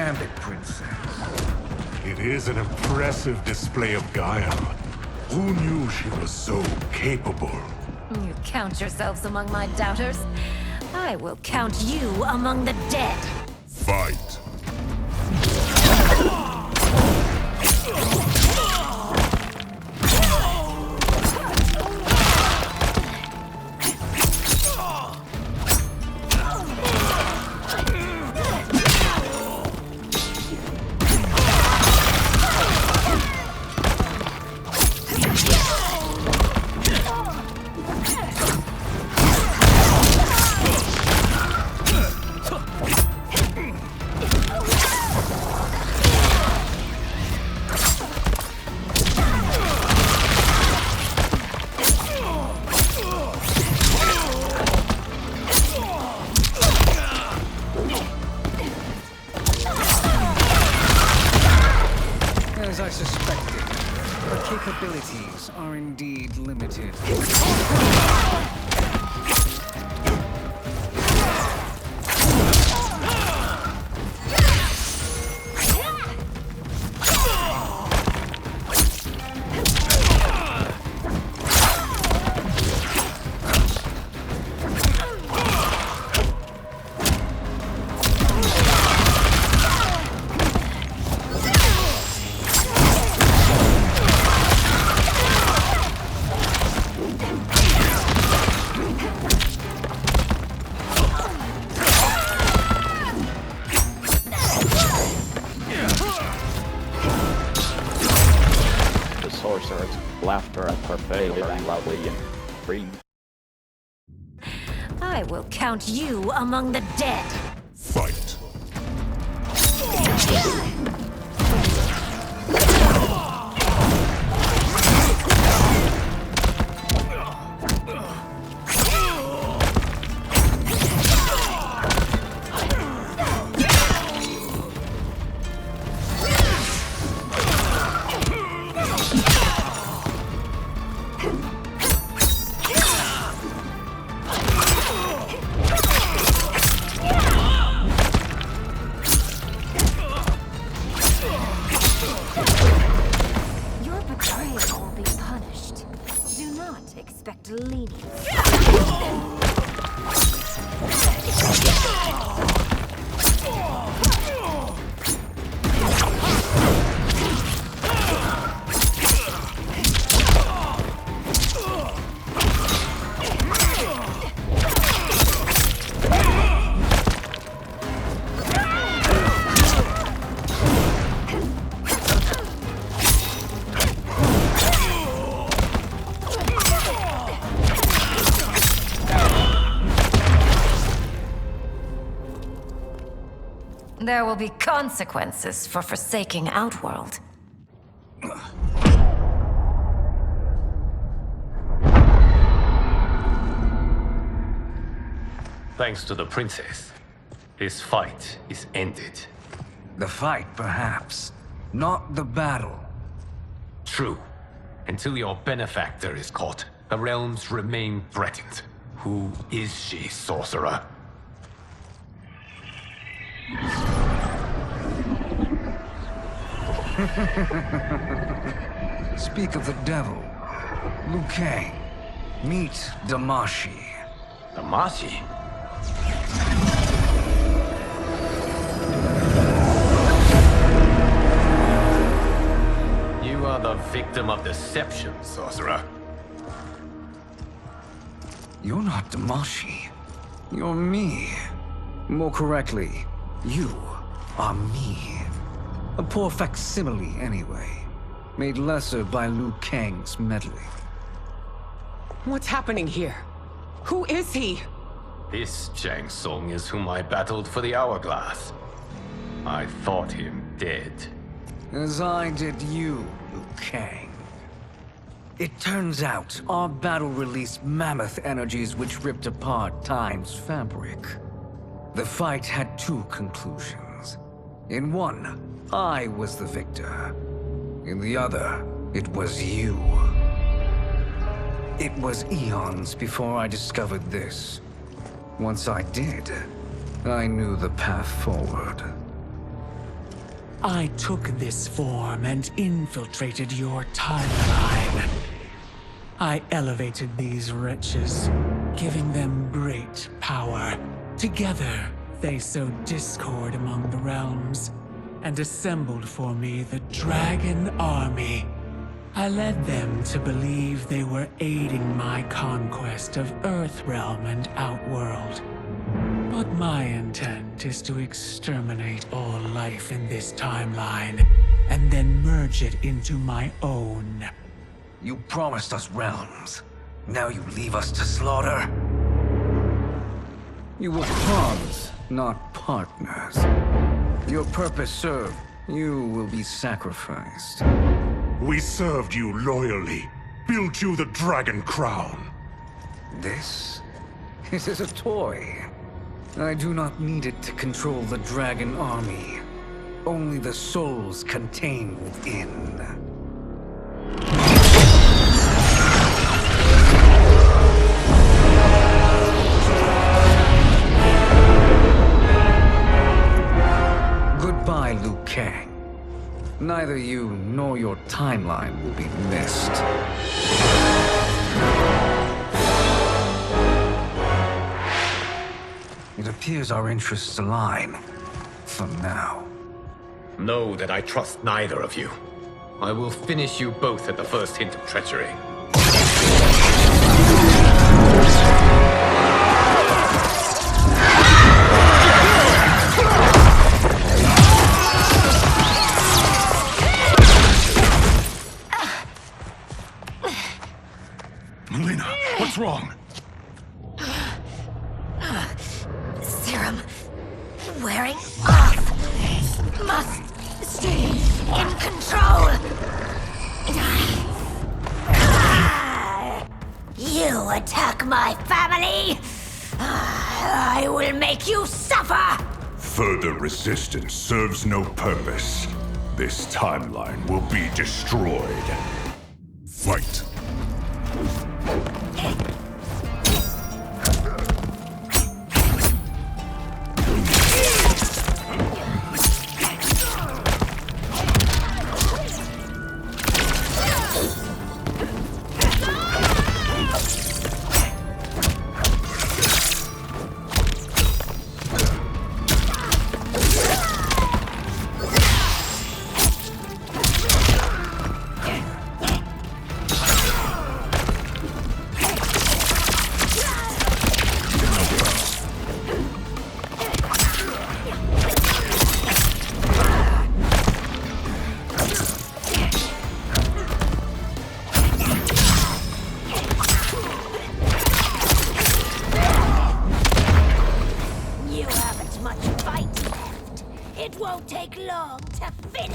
gambit, princess. It is an impressive display of guile. Who knew she was so capable? You count yourselves among my doubters? I will count you among the dead. Fight! As I suspected, her capabilities are indeed limited. Sorcerer's laughter at her failure rang loudly and free. I will count you among the dead. Fight! Your betrayal will be punished. Do not expect lenience. There will be consequences for forsaking Outworld. Thanks to the princess, this fight is ended. The fight, perhaps. Not the battle. True. Until your benefactor is caught, the realms remain threatened. Who is she, sorcerer? Speak of the devil. Liu Kang. Meet Damashi. Damashi? You are the victim of deception, sorcerer. You're not Damashi. You're me. More correctly, you are me. A poor facsimile, anyway. Made lesser by Liu Kang's meddling. What's happening here? Who is he? This Shang Tsung is whom I battled for the Hourglass. I thought him dead. As I did you, Liu Kang. It turns out our battle released mammoth energies which ripped apart time's fabric. The fight had two conclusions. In one, I was the victor. In the other, it was you. It was eons before I discovered this. Once I did, I knew the path forward. I took this form and infiltrated your timeline. I elevated these wretches, giving them great power. Together, they sowed discord among the realms, and assembled for me the Dragon Army. I led them to believe they were aiding my conquest of Earthrealm and Outworld. But my intent is to exterminate all life in this timeline, and then merge it into my own. You promised us realms. Now you leave us to slaughter? You were pawns, not partners. Your purpose served. You will be sacrificed. We served you loyally, built you the Dragon Crown. This is a toy. I do not need it to control the Dragon Army. Only the souls contained within. Goodbye, Liu Kang. Neither you nor your timeline will be missed. It appears our interests align. For now. Know that I trust neither of you. I will finish you both at the first hint of treachery. Melina, what's wrong? Serum wearing off. Must stay in control. You attack my family. I will make you suffer. Further resistance serves no purpose. This timeline will be destroyed. Fight. It won't take long to finish.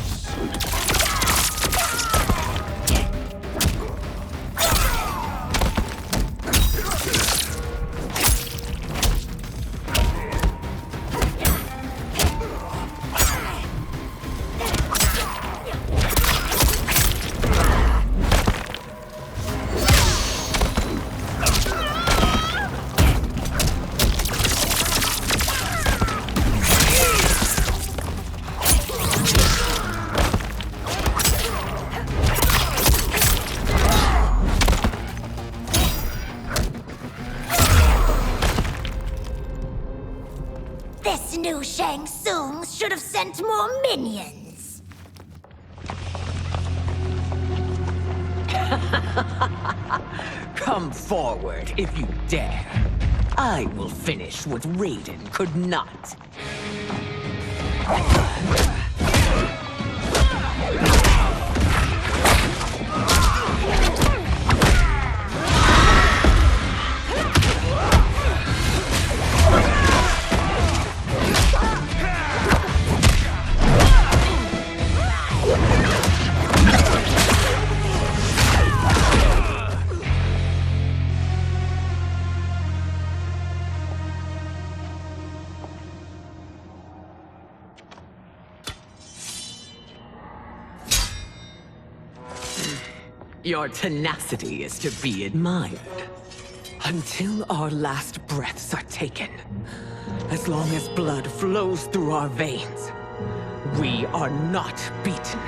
This new Shang Tsung should have sent more minions. Come forward if you dare. I will finish what Raiden could not. Your tenacity is to be admired. Until our last breaths are taken, as long as blood flows through our veins, We are not beaten.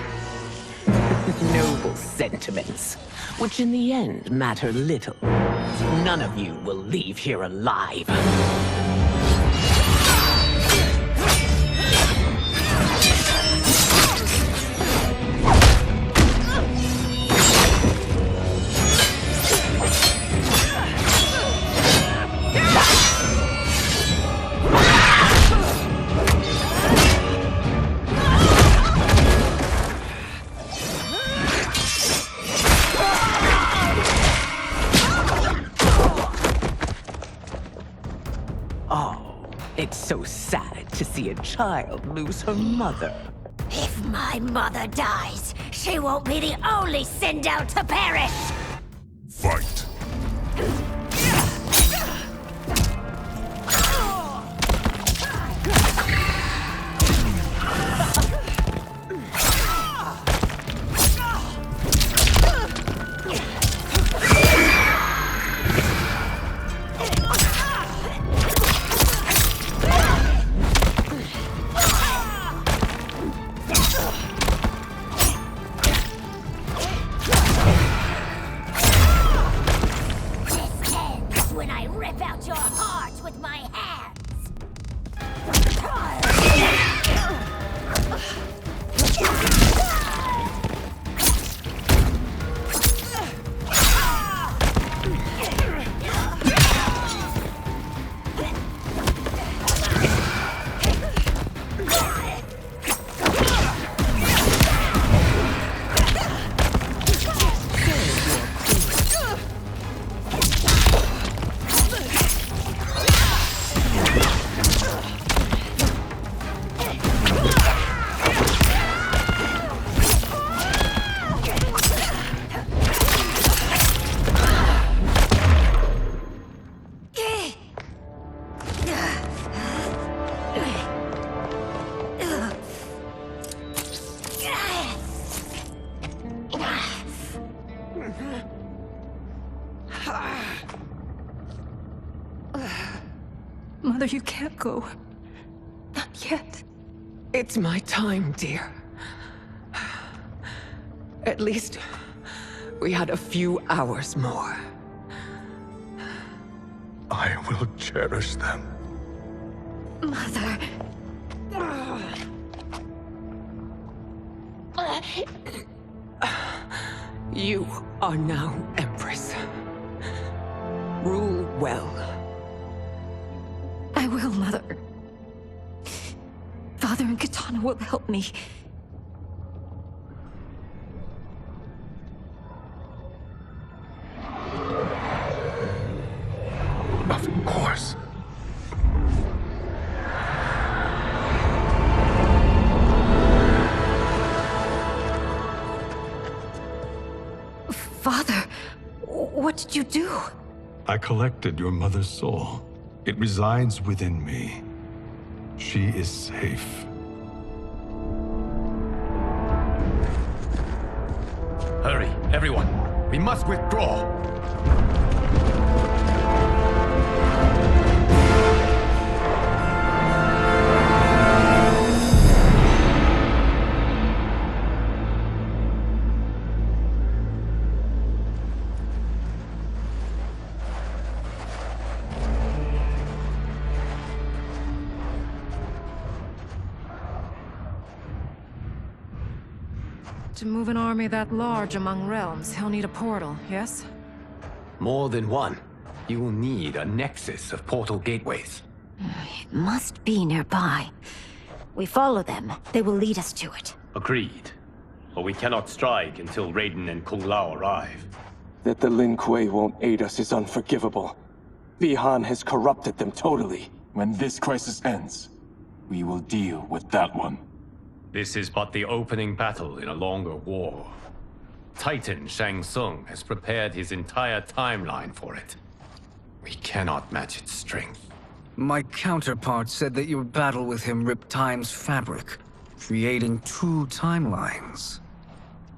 Noble sentiments, which in the end matter little. None of you will leave here alive. It's so sad to see a child lose her mother. If my mother dies, she won't be the only sinned out to perish! Fight. Mother, you can't go. Not yet. It's my time, dear. At least we had a few hours more. I will cherish them. Mother... You are now Empress. Rule well. I will, Mother. Father and Katana will help me. Of course. Father, what did you do? I collected your mother's soul. It resides within me. She is safe. Hurry, everyone. We must withdraw. To move an army that large among realms, he'll need a portal, yes? More than one. You will need a nexus of portal gateways. It must be nearby. We follow them, they will lead us to it. Agreed. But we cannot strike until Raiden and Kung Lao arrive. That the Lin Kuei won't aid us is unforgivable. Bihan has corrupted them totally. When this crisis ends, we will deal with that one. This is but the opening battle in a longer war. Titan Shang Tsung has prepared his entire timeline for it. We cannot match its strength. My counterpart said that your battle with him ripped time's fabric, creating two timelines.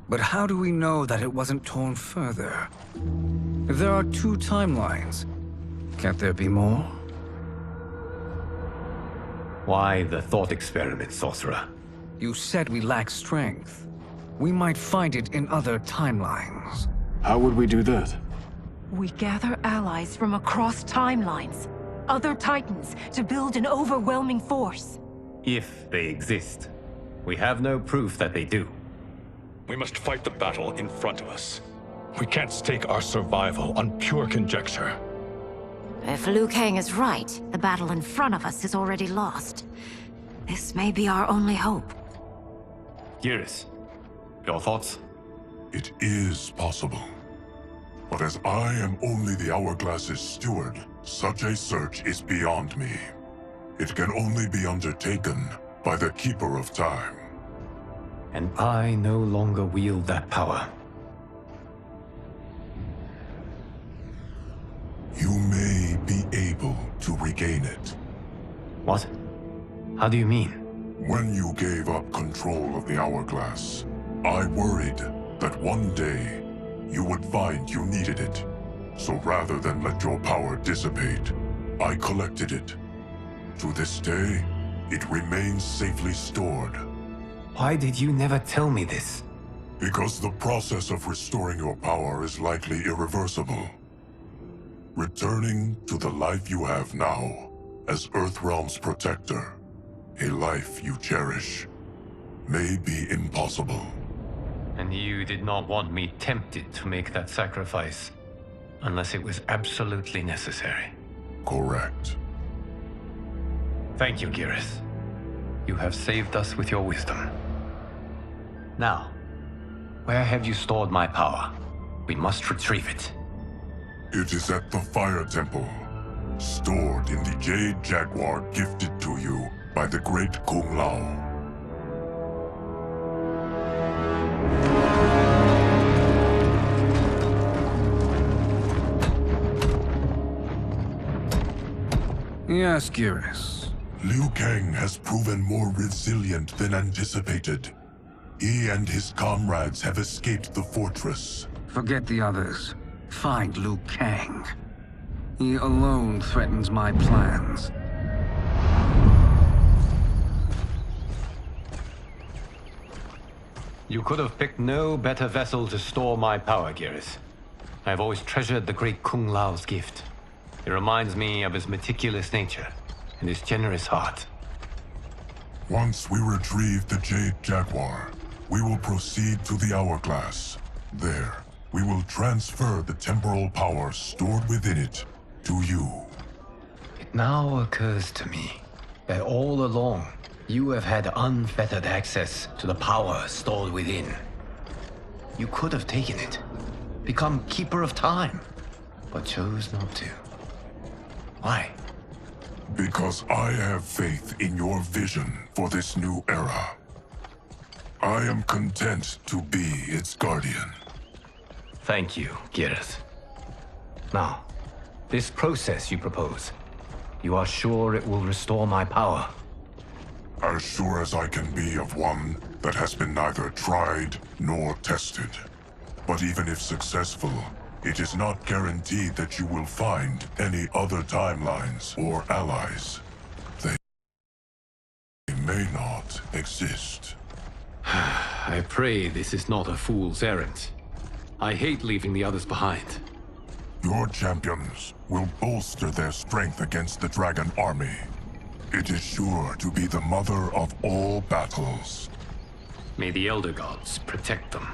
But how do we know that it wasn't torn further? If there are two timelines, can't there be more? Why the thought experiment, sorcerer? You said we lack strength. We might find it in other timelines. How would we do that? We gather allies from across timelines, other Titans, to build an overwhelming force. If they exist. We have no proof that they do. We must fight the battle in front of us. We can't stake our survival on pure conjecture. If Liu Kang is right, the battle in front of us is already lost. This may be our only hope. Geras, your thoughts? It is possible. But as I am only the Hourglass's steward, such a search is beyond me. It can only be undertaken by the Keeper of Time. And I no longer wield that power. You may be able to regain it. What? How do you mean? When you gave up control of the Hourglass, I worried that one day you would find you needed it. So rather than let your power dissipate, I collected it. To this day, it remains safely stored. Why did you never tell me this? Because the process of restoring your power is likely irreversible. Returning to the life you have now, as Earthrealm's protector, a life you cherish, may be impossible. And you did not want me tempted to make that sacrifice, unless it was absolutely necessary. Correct. Thank you, Geras. You have saved us with your wisdom. Now, where have you stored my power? We must retrieve it. It is at the Fire Temple, stored in the Jade Jaguar gifted to you by the great Kung Lao. Yes, Geras. Liu Kang has proven more resilient than anticipated. He and his comrades have escaped the fortress. Forget the others. Find Liu Kang. He alone threatens my plans. You could have picked no better vessel to store my power, Geras. I have always treasured the great Kung Lao's gift. It reminds me of his meticulous nature and his generous heart. Once we retrieve the Jade Jaguar, we will proceed to the Hourglass. There, we will transfer the temporal power stored within it to you. It now occurs to me that all along, you have had unfettered access to the power stored within. You could have taken it, become Keeper of Time, but chose not to. Why? Because I have faith in your vision for this new era. I am content to be its guardian. Thank you, Geras. Now, this process you propose, you are sure it will restore my power? As sure as I can be of one that has been neither tried nor tested. But even if successful, it is not guaranteed that you will find any other timelines or allies. They may not exist. I pray this is not a fool's errand. I hate leaving the others behind. Your champions will bolster their strength against the Dragon Army. It is sure to be the mother of all battles. May the Elder Gods protect them.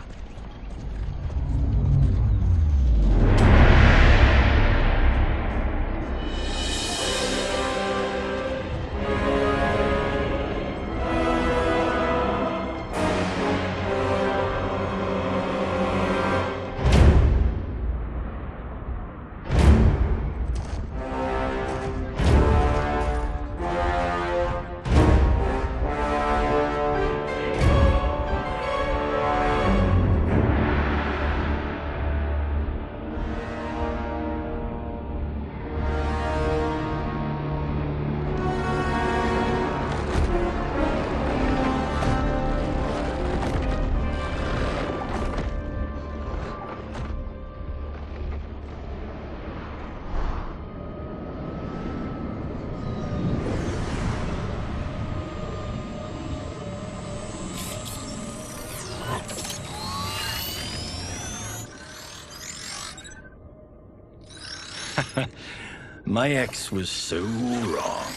My ex was so wrong.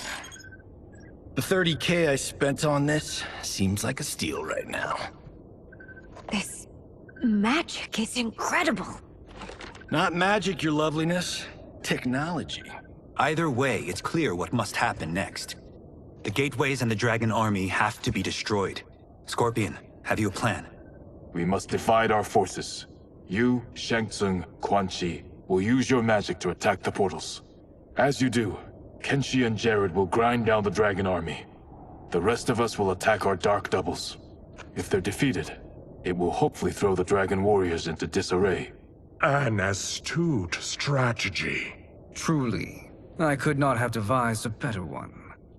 The 30K I spent on this seems like a steal right now. This magic is incredible. Not magic, your loveliness. Technology. Either way, it's clear what must happen next. The gateways and the Dragon Army have to be destroyed. Scorpion, have you a plan? We must divide our forces. You, Shang Tsung, Quan Chi will use your magic to attack the portals. As you do, Kenshi and Jared will grind down the Dragon Army. The rest of us will attack our dark doubles. If they're defeated, it will hopefully throw the Dragon Warriors into disarray. An astute strategy. Truly, I could not have devised a better one.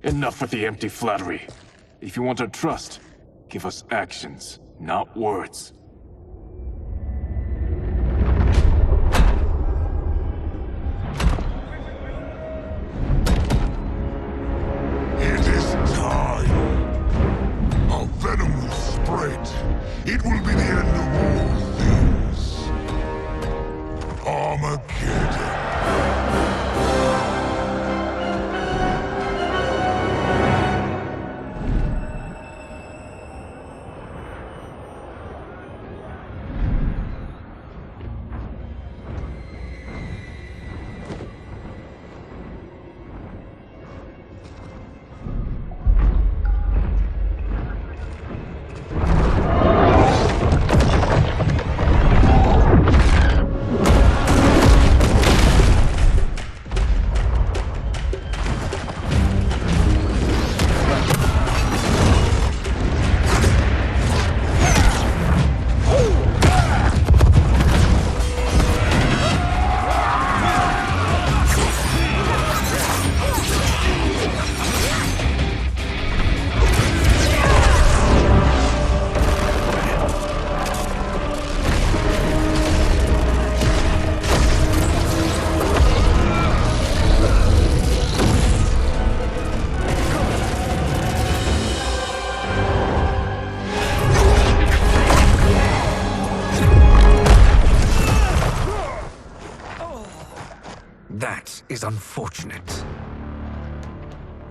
Enough with the empty flattery. If you want our trust, give us actions, not words. It is time. A venom will spread. It will be the end of all things. Armageddon. That is unfortunate.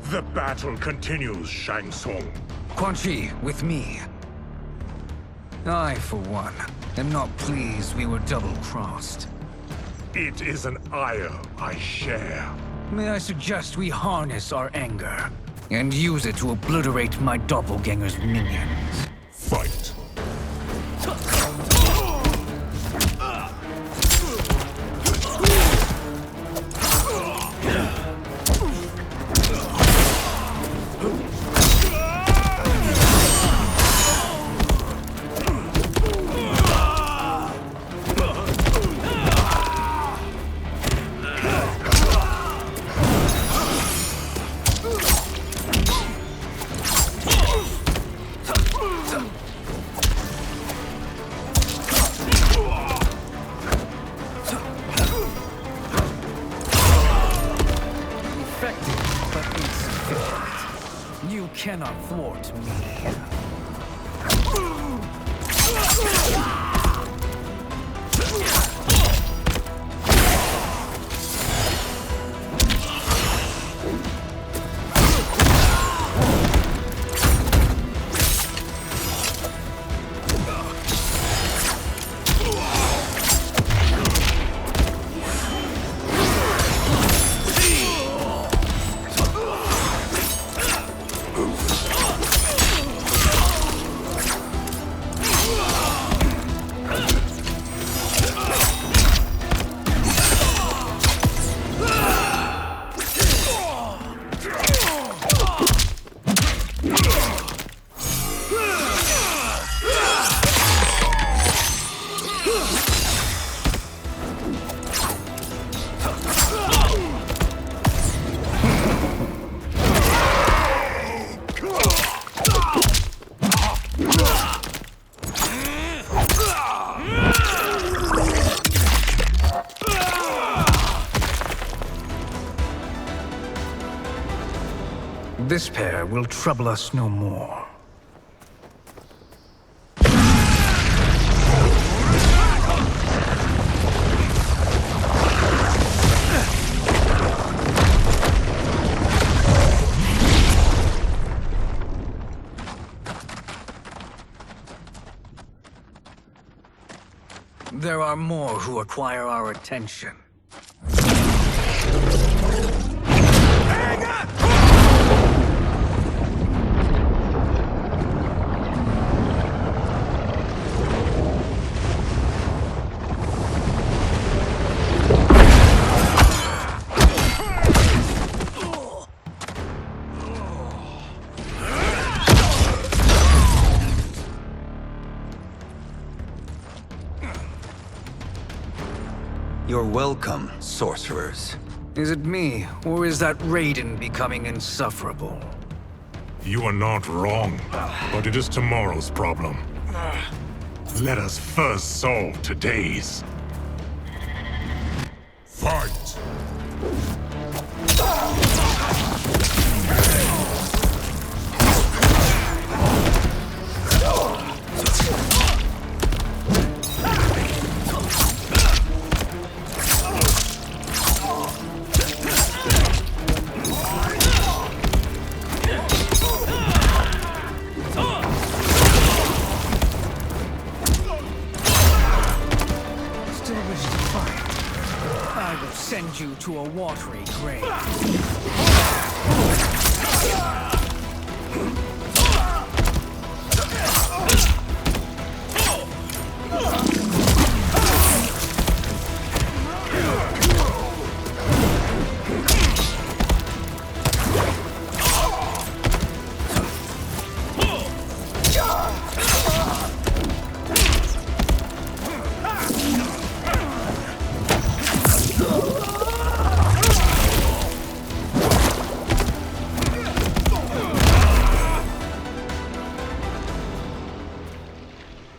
The battle continues, Shang Tsung. Quan Chi, with me. I, for one, am not pleased we were double-crossed. It is an ire I share. May I suggest we harness our anger and use it to obliterate my doppelganger's minions? Fight. You cannot thwart me. This pair will trouble us no more. There are more who acquire our attention. You're welcome, sorcerers. Is it me, or is that Raiden becoming insufferable? You are not wrong, but it is tomorrow's problem. Let us first solve today's. Fight! Send you to a watery grave.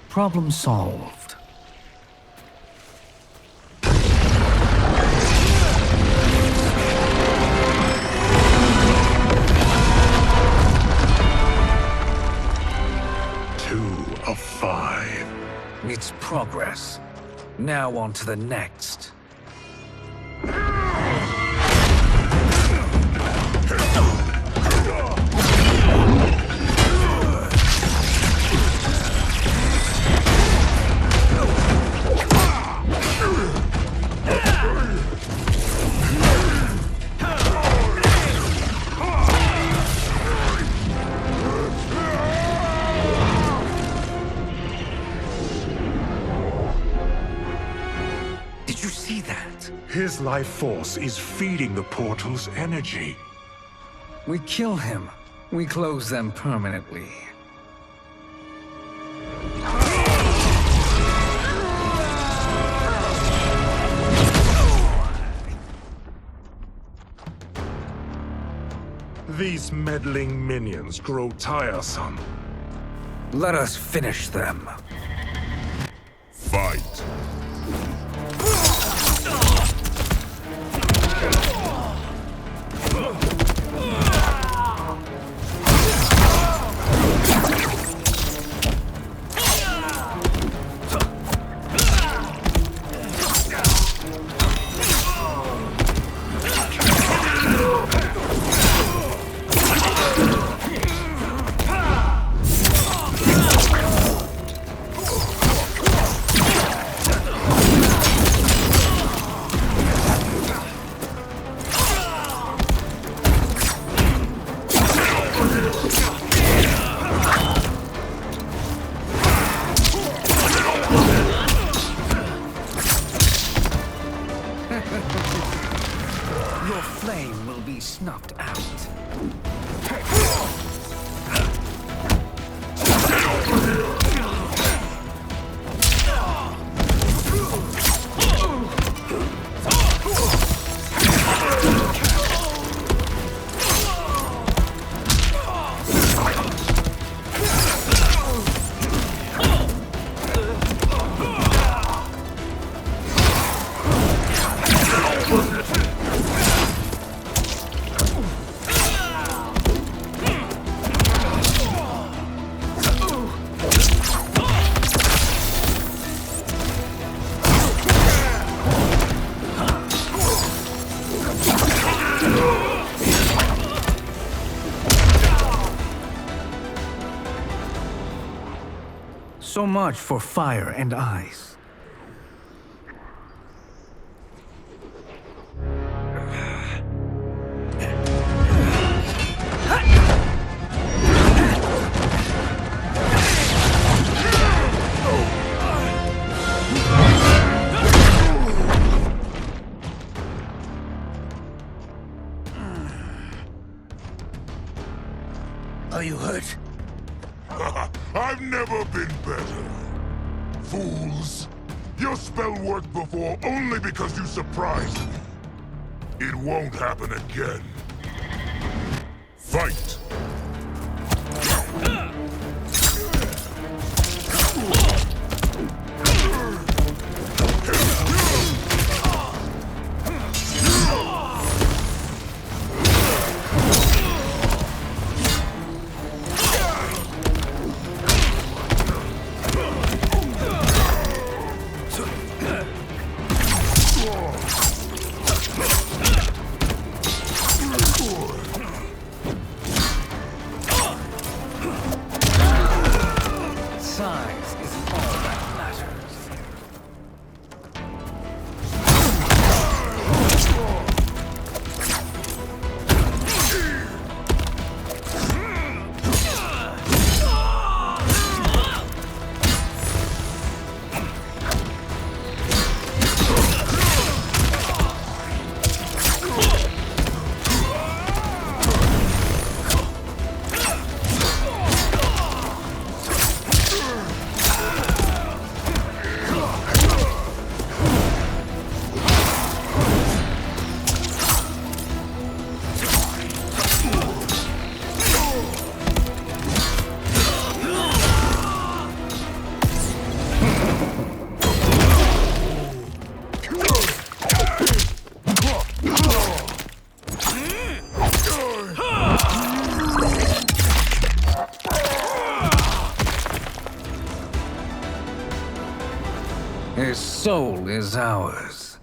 Problem solved. Two of 5. It's progress. Now on to the next. His life force is feeding the portal's energy. We kill him. We close them permanently. These meddling minions grow tiresome. Let us finish them. Fight. Your flame will be snuffed out. So much for fire and ice. I've never been better. Fools. Your spell worked before only because you surprised me. It won't happen again. Fight! Size isn't all that matters. His soul is ours.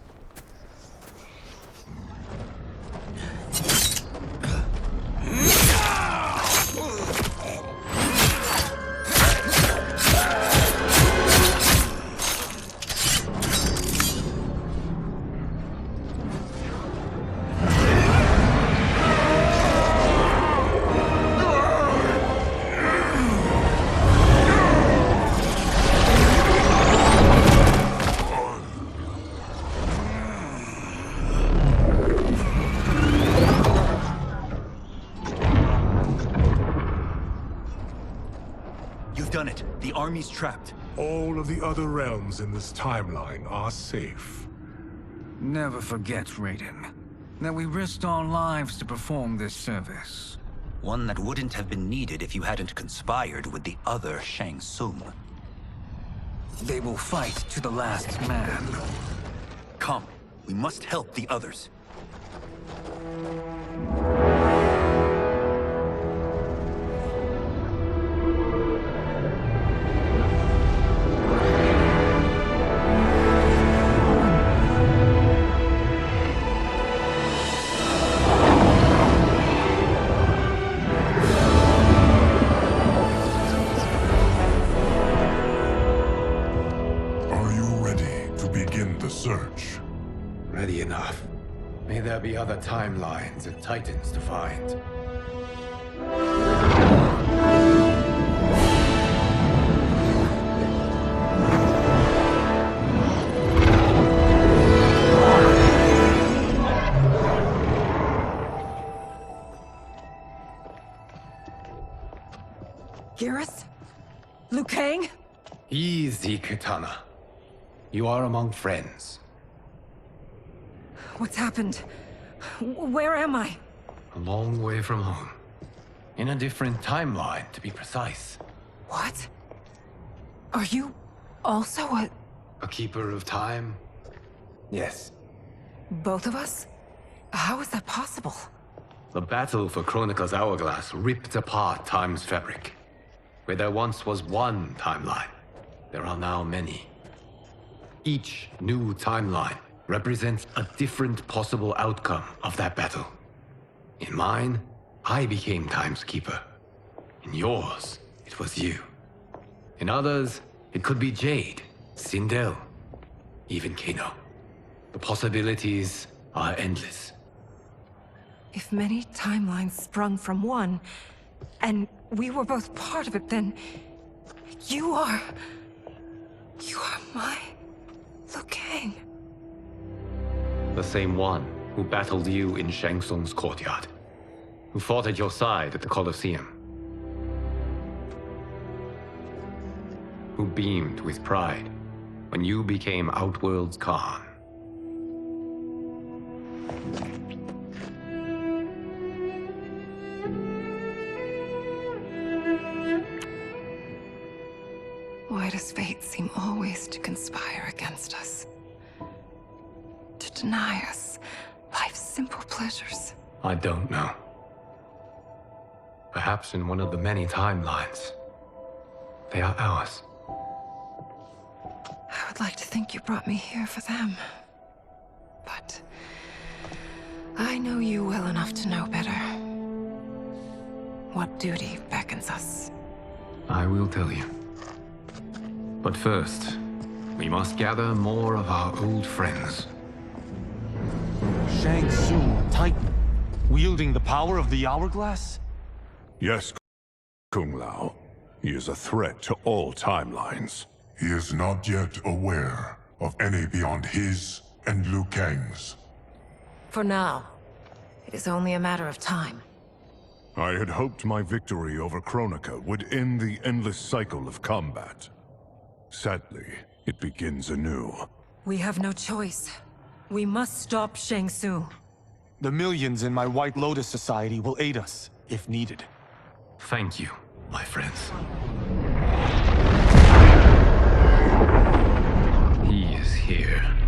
You've done it. The army's trapped. All of the other realms in this timeline are safe. Never forget, Raiden, that we risked our lives to perform this service. One that wouldn't have been needed if you hadn't conspired with the other Shang Tsung. They will fight to the last man. Come, we must help the others. Search. Ready enough. May there be other timelines and titans to find. Geras? Liu Kang? Easy, Kitana. You are among friends. What's happened? Where am I? A long way from home. In a different timeline, to be precise. What? Are you also a keeper of time? Yes. both of us? How is that possible? The battle for Chronica's Hourglass ripped apart time's fabric. Where there once was one timeline, there are now many. Each new timeline represents a different possible outcome of that battle. In mine, I became Time's Keeper. In yours, it was you. In others, it could be Jade, Sindel, even Kano. The possibilities are endless. If many timelines sprung from one, and we were both part of it, then you are my Liu Kang. The same one who battled you in Shang Tsung's courtyard, who fought at your side at the Colosseum. who beamed with pride when you became Outworld's Khan. Why does fate seem always to conspire against us? To deny us life's simple pleasures? I don't know. Perhaps in one of the many timelines, they are ours. I would like to think you brought me here for them. But I know you well enough to know better. What duty beckons us? I will tell you. But first, we must gather more of our old friends. Shang Tsung, Titan, wielding the power of the Hourglass? Yes, Kung Lao. He is a threat to all timelines. He is not yet aware of any beyond his and Liu Kang's. For now, it is only a matter of time. I had hoped my victory over Kronika would end the endless cycle of combat. Sadly, it begins anew. We have no choice. We must stop Shang Tsung. The millions in my White Lotus Society will aid us, if needed. Thank you, my friends. He is here.